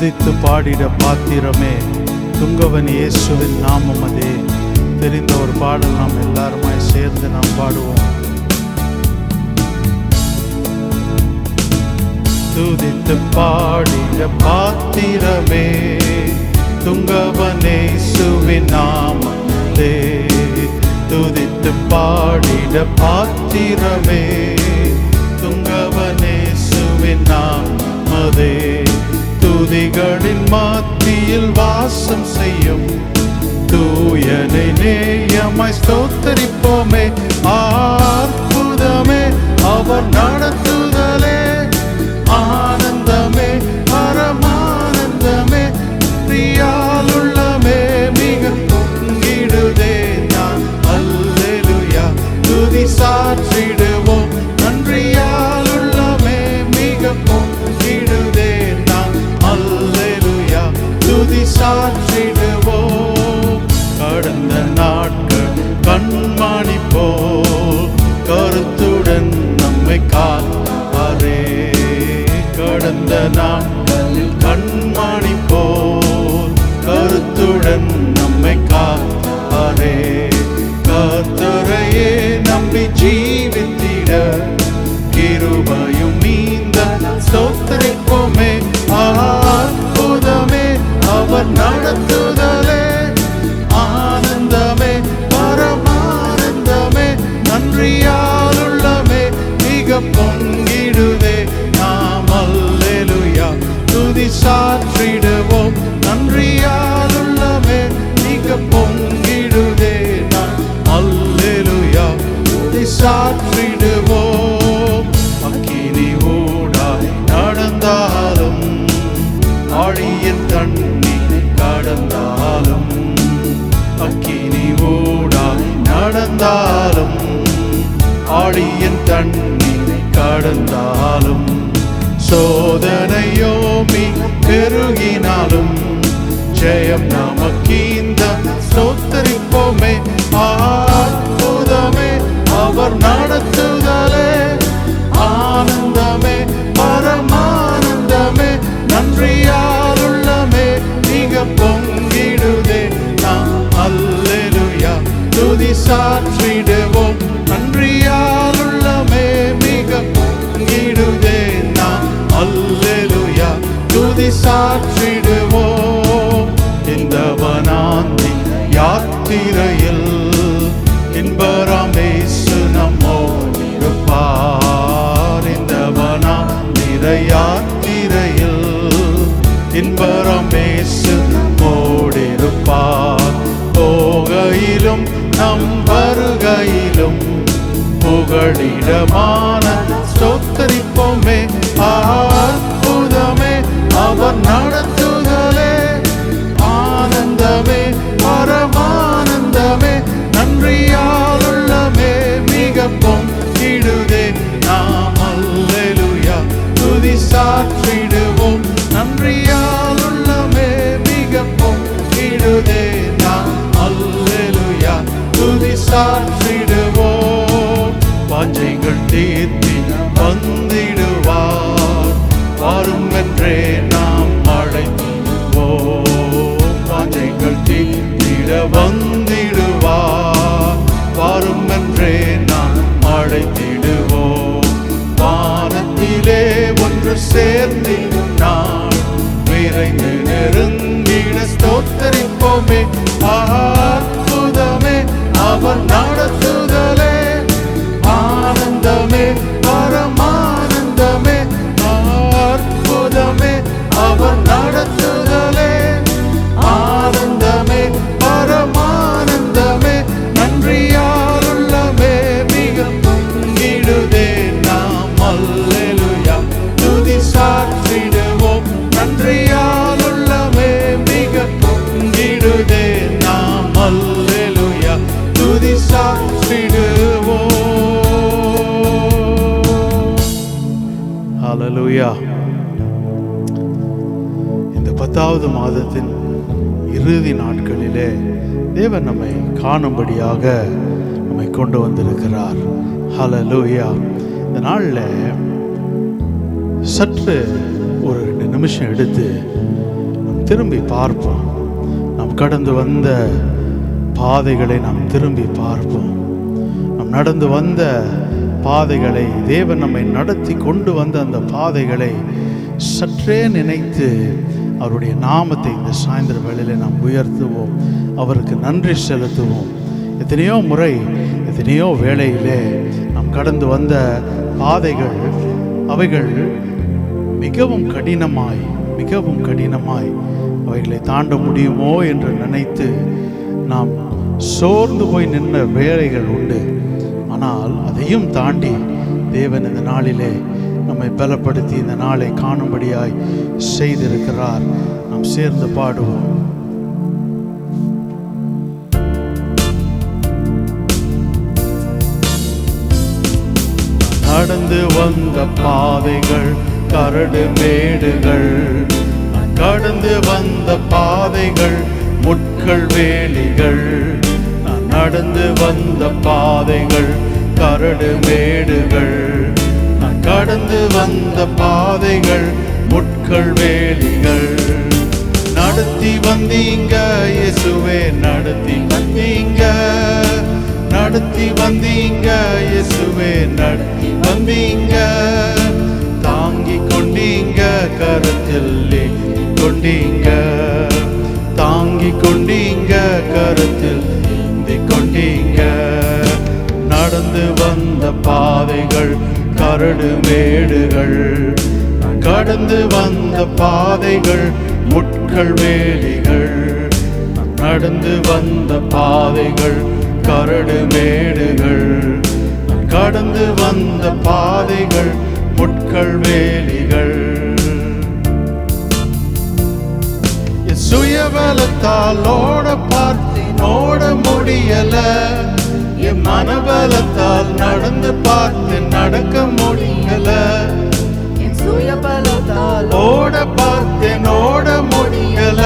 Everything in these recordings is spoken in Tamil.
துதித்து பாடிட பாத்திரமே துங்கவன் இயேசுவின் நாமம் அதே. தெரிந்த ஒரு பாடல் நாம் எல்லாருமாய் சேர்ந்து நாம் பாடுவோம். துதித்து பாடிட பாத்திரமே துங்கவன் இயேசுவின் நாமம் அதே. துதித்து பாடிட பாத்திரமே துங்கவன் இயேசுவின் நாமம் அதே. துதிகளின் மத்தியில் வாசம் செய்யும் தூயனை நேயமாய் ஸ்தோத்தரிப்போமே. அற்புதமே அவர் நடத்துதலே, ஆனந்தமே பரமானந்தமே, பிரியாலுள்ளமே மிக பொங்கிடுதே. நான் அல்லேலூயா துதி சாற்றிடுவோம், நன்றியாலுள்ளமே மிக பொங்கிடுதே. நான் அல்லேலூயா துதி சாற்றிடுவோம். கடந்த நாட்கள் கண்மணி போல் கருத்துடன் நம்மை காப்பாரே. கடந்த நாட்களில் கண்மணி போல் கருத்துடன் நம்மை காப்பாரே. கர்த்தரையே நம்பி ஜீவித்திட கிருபையும் நீந்த ஸ்தோத்திரிப்போமே. அற்புதமே அவர் நடத்துதலே, ஆனந்தமே பரமானந்தமே, நன்றியாலுள்ளமே மிக பொங்கிடுதே. நாம் அல்லேலூயா துதி சாற்றிடுவோம், நன்றியாலுள்ளமே மிக பொங்கிடுதே. நாம் அல்லேலூயா துதி சாற்றிடுவோம். அக்கினி ஊடாய் நடந்தாலும் ஆழியின் தண்ணீரை கடந்தாலும், அக்கினி ஊடாய் நடந்தாலும் ஆழியின் தண்ணீரை கடந்தாலும், சோதனையோ பெருகினாலும் ஜெயம் நமக்கீந்த ஸ்தோத்திரிப்போமே. அற்புதமே அவர் நடத்துதலே, ஆனந்தமே பரமானந்தமே, நன்றியாலுள்ளமே மிக பொங்கிடுதே. நாம் அல்லேலூயா துதி சாற்றிடுவோம், நன்றியாலுள்ளமே மிக பொங்கிடுதே. நாம் அல்லேலூயா துதி சாற்றிடுவோம். இந்த வனாந்தி யாத்திரையில் இன்பராம் இயேசு நம்மோடு இருப்பார். இந்த வனாந்திர யாத்திரையில் இன்பராம் இயேசு நம்மோடு இருப்பார். போகையிலும் நம் வருகையிலும் புகழிடமான ஸ்தோத்திரிப்போமே. அற்புதமே அவர் நடத்துதலே, ஆனந்தமே பரமானந்தமே, நன்றியாலுள்ளமே மிக பொங்கிடுதே. நாம் அல்லேலூயா துதி சாற்றிடுவோம், நன்றியாலுள்ளமே மிக பொங்கிடுதே. நாம் அல்லேலூயா துதி சாற்றிடுவோம். வாஞ்சைகள் தீர்த்தி வந்திடுவார், வரும் என்றே நாம் அழைத்திடுவோம். வாஞ்சைகள் தீர்த்திட வந்திடுவார், வரும் என்றே நாம் அழைத்திடுவோம். வானத்திலே ஒன்று சேர்ந்திடும் நாள் விரைந்து நெருங்கிட ஸ்தோத்திரிப்போமே. அற்புதமே அவர் நடத்துதலே, ஆனந்தமே பரமானந்தமே, அற்புதமே அவர் நடத்துதலே, ஆனந்தமே பரமானந்தமே, நன்றியாலுள்ளமே மிக பொங்கிடுதே. நாம் அல்லேலூயா துதி சாற்றிடுவோம், நன்றியாலுள்ளமே மிக பொங்கிடுதே. நாம் அல்லேலூயா துதி சாற்றிடுவோம். ஹல்லேலூயா. இந்த 10வது மாதத்தின் இறுதி நாட்களிலே தேவன் நம்மை காணும்படியாக நம்மை கொண்டு வந்திருக்கிறார். ஹல்லேலூயா. இந்த நாளில் சற்று ஒரு 2 நிமிஷம் எடுத்து திரும்பி பார்ப்போம். நாம் கடந்து வந்த பாதைகளை நாம் திரும்பி பார்ப்போம். நாம் நடந்து வந்த பாதைகளை, தேவன் நம்மை நடத்தி கொண்டு வந்த அந்த பாதைகளை சற்றே நினைத்து அவருடைய நாமத்தை இந்த சாயந்தர வேளையில் நாம் உயர்த்துவோம், அவருக்கு நன்றி செலுத்துவோம். எத்தனையோ முறை, எத்தனையோ வேளையிலே நாம் கடந்து வந்த பாதைகள், அவைகள் மிகவும் கடினமாய் அவைகளை தாண்ட முடியுமோ என்று நினைத்து நாம் சோர்ந்து போய் நின்ற வேளைகள் உண்டு. ஆனால் அதையும் தாண்டி தேவன் இந்த நாளிலே நம்மை பலப்படுத்தி இந்த நாளை காணும்படியாய் செய்திருக்கிறார். நாம் சேர்ந்து பாடுவோம். நடந்து வந்த பாதைகள் கரடு மேடுகள், கடந்து வந்த பாதைகள் முட்கள் வேலிகள். நான் நடந்து வந்த பாதைகள் கரடு மேடுகள், நான் கடந்து வந்த பாதைகள் முட்கள் வேலிகள். நடத்தி வந்தீங்க இயேசுவே, நடத்தி வந்தீங்க, நடத்தி வந்தீங்க இயேசுவே, நடத்தி வந்தீங்க. தாங்கி கொண்டீங்க, கரத்தில் கொண்டீங்க, தாங்கி கொண்டீங்க, கரத்தில் கொண்டீங்க. நடந்து வந்த பாதைகள் கரடு மேடுகள், கடந்து வந்த பாதைகள் முட்கள் வேலிகள். நடந்து வந்த பாதைகள் கரடு மேடுகள், கடந்து வந்த பாதைகள் முட்கள் வேலிகள். சுயபலத்தால் ஓட பார்த்தேன், ஓட முடியல. என் மனபலத்தால் நடந்து பார்த்தேன், நடக்க முடியல. என் சுயபலத்தால் ஓட பார்த்தேன், ஓட முடியல.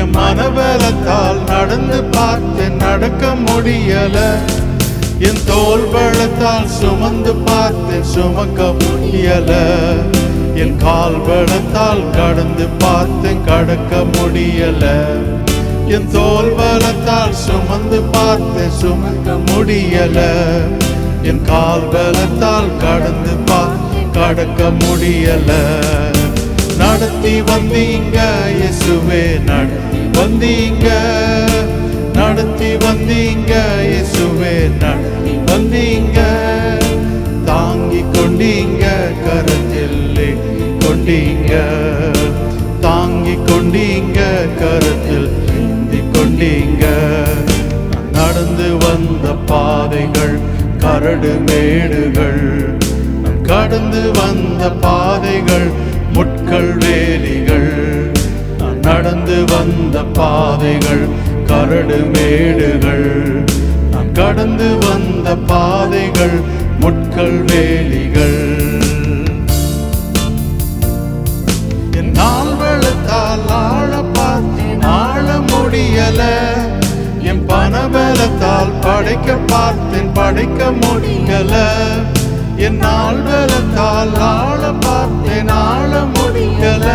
என் மனபலத்தால் நடந்து பார்த்தேன், நடக்க முடியல. என் தோள் பலத்தால் சுமந்து பார்த்தேன், சுமக்க முடியல. என் கால் பலத்தால் கடந்து பார்த்தேன், கடக்க முடியல. என் தோள் பலத்தால் சுமந்து பார்த்தேன், சுமக்க முடியல. என் கால் பலத்தால் கடந்து பார்த்தேன், கடக்க முடியல. நடத்தி வந்தீங்க இயேசுவே, நடத்தி வந்தீங்க, நடத்தி வந்தீங்க இயேசுவே, நடத்தி வந்தீங்க. தாங்கி கொண்டீங்க, கரத்தில் கொண்டீங்க, தாங்கி கொண்டீங்க, கரத்தில் கொண்டீங்க. நடந்து வந்த பாதைகள் கரடு மேடுகள், கடந்து வந்த பாதைகள் முட்கள் வேலிகள். நடந்து வந்த பாதைகள் கரடு மேடுகள், கடந்து வந்த பாதைகள் முட்கள் வேலிகள். என் நாள் வெள்ளத்தால் ஆழ பார்த்தேன், ஆழ முடியல. என் பணபலத்தால் படைக்க பார்த்தேன், படைக்க முடியல. என் நாள் வெள்ளத்தால் ஆழ பார்த்தேன், ஆழ முடியல.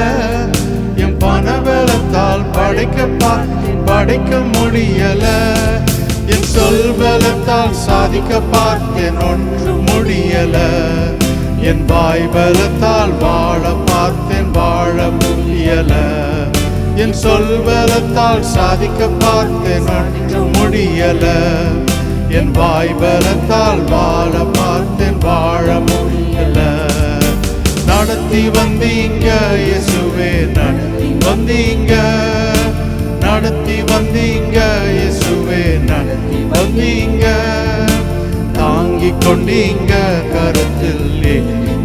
என் பணபலத்தால் படைக்க பார்த்தேன், படைக்க முடியல. என் சொல் பலத்தால் சாதிக்க பார்த்தேன், ஒன்று முடியல. என் வாய் பலத்தால் வாழ பார்த்தேன், வாழ முடியல. என் சொல் பலத்தால் சாதிக்க பார்த்தேன், ஒன்று முடியல. என் வாய் பலத்தால் வாழ பார்த்தேன், வாழ முடியல. நடத்தி வந்தீங்க இயேசுவே, நடத்தி வந்தீங்க, நடத்தி வந்தீங்க இயேசுவே, நடத்தி வந்தீங்க. தாங்கி கொண்டீங்க, கரத்தில்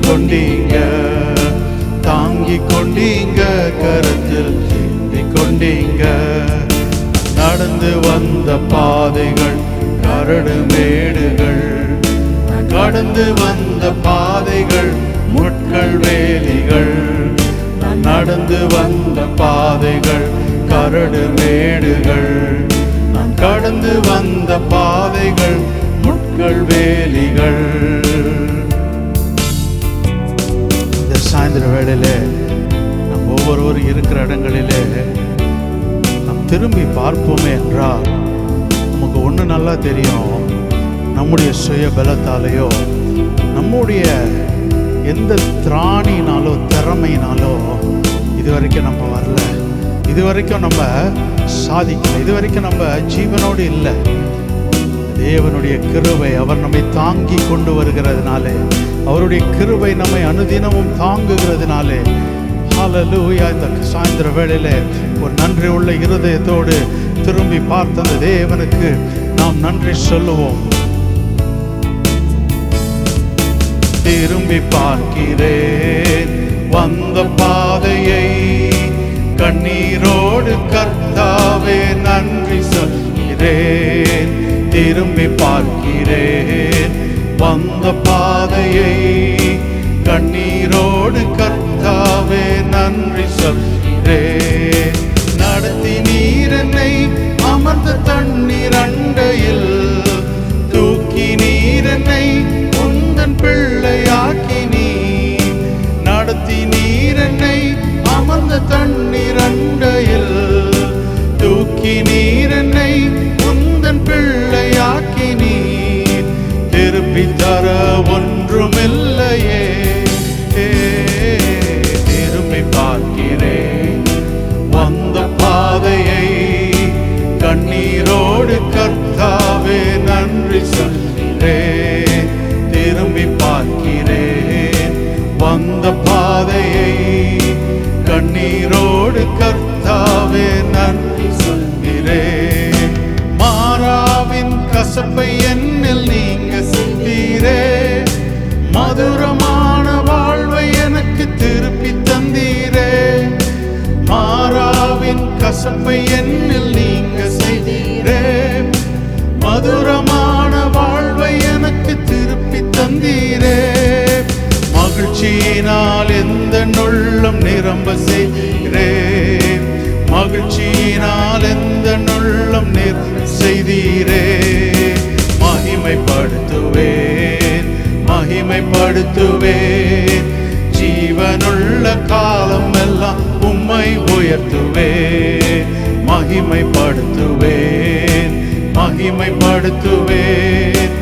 கொண்டீங்க, தாங்கி கொண்டீங்க, கரத்தில் கொண்டீங்க. நடந்து வந்த பாதைகள் கரடு மேடுகள், கடந்து வந்த பாதைகள் முட்கள் வேலிகள். நடந்து வந்த பாதைகள் கரடு மேடுகள், கடந்து வந்த பாதைகள் முட்கள் வேலிகள். இந்த சாயந்தர வேளையில நம்ம ஒவ்வொருவர் இருக்கிற இடங்களிலே நாம் திரும்பி பார்ப்போமே என்றால் நமக்கு ஒன்று நல்லா தெரியும். நம்முடைய சுய பலத்தாலேயோ நம்முடைய எந்த திராணினாலோ திறமையினாலோ இதுவரைக்கும் நம்ம வரல, இதுவரைக்கும் நம்ம சாதிக்கல, இதுவரைக்கும் நம்ம ஜீவனோடு இல்லை. தேவனுடைய கிருபை அவர் நம்மை தாங்கி கொண்டு வருகிறதுனாலே, அவருடைய கிருபை நம்மை அனுதினமும் தாங்குகிறதுனாலே, ஹல்லேலூயா, இந்த சாயந்தர வேளையிலே ஒரு நன்றி உள்ள இருதயத்தோடு திரும்பி பார்த்த அந்த தேவனுக்கு நாம் நன்றி சொல்லுவோம். திரும்பி பார்க்கிறேன் வந்த பாதையை, கண்ணீரோடு கர்த்தாவே நன்றி சொல்கிறேன். திரும்பி பார்க்கிறேன் வந்த பாதையை, கண்ணீரோடு கர்த்தாவே நன்றி சொல்கிறேன். நடத்தி நீர் என்னை அமர்ந்த தண்ணீர் அண்டையில், தூக்கி நீர் என்னை உந்தன் பிள்ளையாக்கி நீர். நடத்தி நீர் என்னை அமர்ந்த தண்ணீர் அண்டையில், தூக்கி நீர் என்னை உந்தன் பிள்ளையாக்கி நீர். திருப்பி தர ஒன்றுமில்லையே, திரும்பி பார்க்கிறேன் வந்த பாதையை, கண்ணீரோடு கர்த்தாவே நன்றி சொல்கிறேன். திரும்பி பார்க்கிறேன் வந்த பாதையை, கண்ணீரோடு கர்த்தாவே நன்றி சொல்கிறேன். மாறாவின் கசப்பை என்னில் நீங்க செய்தீரே, மதுரமான வாழ்வை எனக்கு திருப்பி தந்தீரே. மாறாவின் கசப்பை என்னில் நீங்க செய்தீரே, மதுரமான வாழ்வை எனக்கு திருப்பி தந்தீரே. மகிழ்ச்சியினால் எந்த நுள்ளம் நிரம்ப செய்தீரே, மகிழ்ச்சியினால் எந்த நுள்ளம் செய்தீரே. மகிமைப்படுத்துவேன் மகிமைப்படுத்துவேன், ஜீவனுள்ள காலம் எல்லாம் உம்மை உயர்த்துவேன். மகிமைப்படுத்துவேன் மகிமைப்படுத்துவேன்,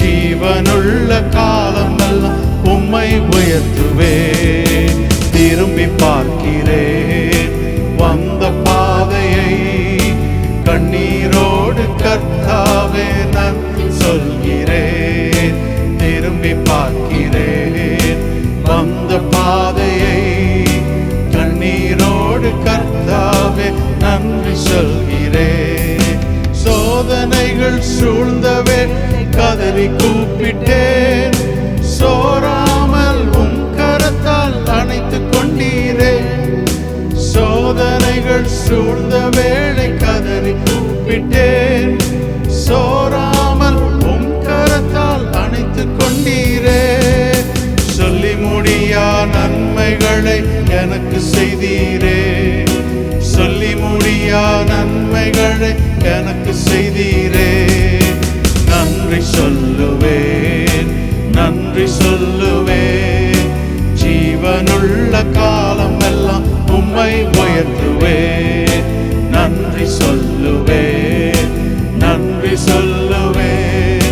ஜீவனுள்ள காலம் எல்லாம் உம்மை உயர்த்துவேன். திரும்பி பார்க்கிறேன் வந்த பாதையை, கண்ணீரோடு கர்த்தாவே நன்றி சொல்கிறேன். திரும்பி பார்க்கிறேன் வந்த பாதையை, கண்ணீரோடு கர்த்தாவே நன்றி சொல்கிறேன். சோதனைகள் சூழ்ந்தவே கதறி கூப்பிட்டேன், சோராமல் உம் கரத்தால் அணைத்துக் கொண்டீரே. சோதனைகள் சூழ்ந்த வேளை கதறி கூப்பிட்டேன், சோராமல் உம் கரத்தால் அணைத்துக் கொண்டீரே. சொல்லி முடியா நன்மைகளை எனக்கு செய்தீரே, சொல்லி முடியா நன்மைகளை எனக்கு செய்தீரே. நன்றி சொல்லுவேன் நன்றி சொல்லுவேன், ஜீவனுள்ள காலம் எல்லாம் உம்மை உயர்த்துவேன். நன்றி சொல்லுவேன் நன்றி சொல்லுவேன்,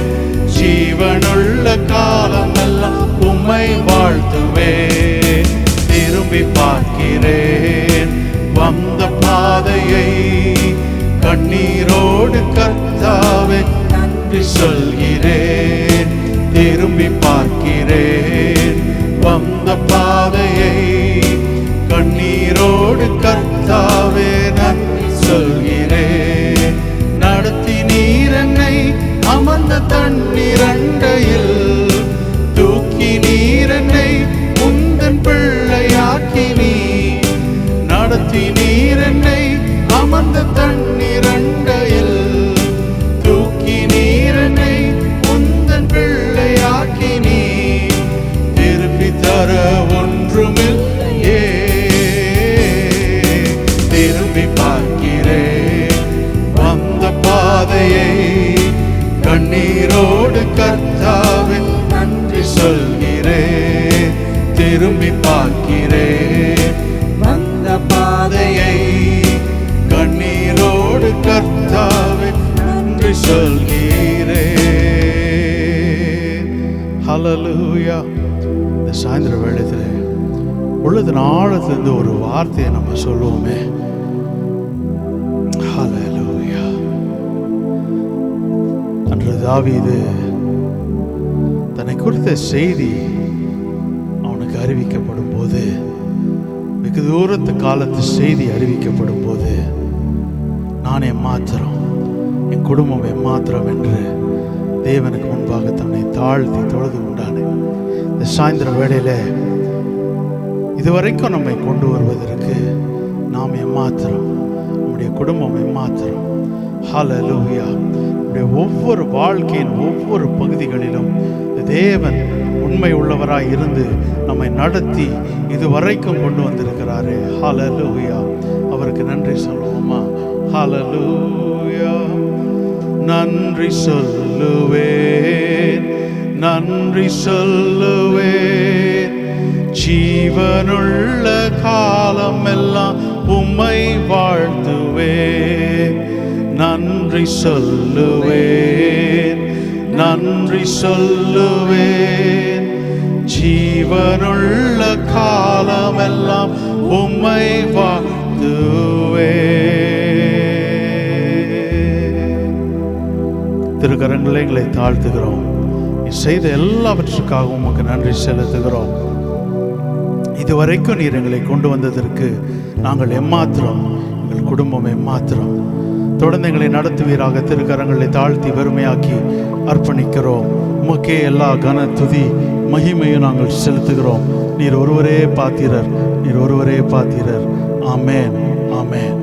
ஜீவனுள்ள காலம் எல்லாம் உம்மை வாழ்த்துவேன். திரும்பி பார்க்கிறேன் வந்த பாதையை, கண்ணீரோடு கர்த்தாவே நன்றி சொல்கிறேன். திரும்பி பார்க்கிறேன் வந்த பாதையை, கண்ணீரோடு கர்த்தாவே நன்றி சொல்கிறேன். நடத்தி நீர் என்னை அமர்ந்த தண்ணீர் அண்டையில், தூக்கி நீர் என்னை உந்தன் பிள்ளையாக்கி நீர். நடத்தி நீர் என்னை அமர்ந்த தண்ணீர் அண்டையில், தூக்கி நீர் என்னை உந்தன் பிள்ளையாக்கி நீர். திருப்பி தர ஒன்றுமில்லையே, திரும்பி பார்க்கிறேன் வந்த பாதையை, கண்ணீரோடு கர்த்தாவே நன்றி சொல்கிறேன். திரும்பி பார்க்கிறேன் வந்த ஹல்லேலூயா. இந்த சாயந்தர வேளையில் உள்ளதின் ஆழத்திலிருந்து ஒரு வார்த்தையை நம்ம சொல்லுவோமே. ஹல்லேலூயா. அன்று தாவீது தன்னை குறித்த செய்தி அவனுக்கு அறிவிக்கப்படும் போது, வெகு தூரத்து காலத்து செய்தி அறிவிக்கப்படும் போது, நான் எம்மாத்திரம், என் குடும்பம் எம்மாத்திரம் என்று தேவனுக்கு முன்பாக தன்னை தாழ்த்தி தொழுது கொண்டானே. இந்த சாயந்தர வேளையில இதுவரைக்கும் நம்மை கொண்டு வருவதற்கு நாம் எம்மாத்திரம், நம்முடைய குடும்பம் எம்மாத்திரம். ஹல்லேலூயா. நம்முடைய ஒவ்வொரு வாழ்க்கையின் ஒவ்வொரு பகுதிகளிலும் தேவன் உண்மை உள்ளவராய் இருந்து நம்மை நடத்தி இதுவரைக்கும் கொண்டு வந்திருக்கிறாரே. ஹல்லேலூயா. அவருக்கு நன்றி சொல்லுவோமா? ஹல்லேலூயா. நன்றி சொல்லுவேன், நன்றி சொல்லுவேன், ஜீவனுள்ள காலம் எல்லாம் உம்மை வாழ்த்துவேன். நன்றி சொல்லுவேன், நன்றி சொல்லுவேன், ஜீவனுள்ள காலம் எல்லாம் உம்மை வாழ்த்துவேன். திருக்கரங்களை எங்களை தாழ்த்துகிறோம். நீ செய்த எல்லாவற்றுக்காகவும் உமக்கு நன்றி செலுத்துகிறோம். இதுவரைக்கும் நீர் எங்களை கொண்டு வந்ததற்கு நாங்கள் எம்மாத்திரம், எங்கள் குடும்பம் எம்மாத்திரம். தொடர்ந்து எங்களை நடத்துவீராக. திருக்கரங்களை தாழ்த்தி வெறுமையாக்கி அர்ப்பணிக்கிறோம். உமக்கே எல்லா கன துதி மகிமையும் நாங்கள் செலுத்துகிறோம். நீர் ஒருவரே பாத்திரர், நீர் ஒருவரே பாத்திரர். ஆமென், ஆமென்.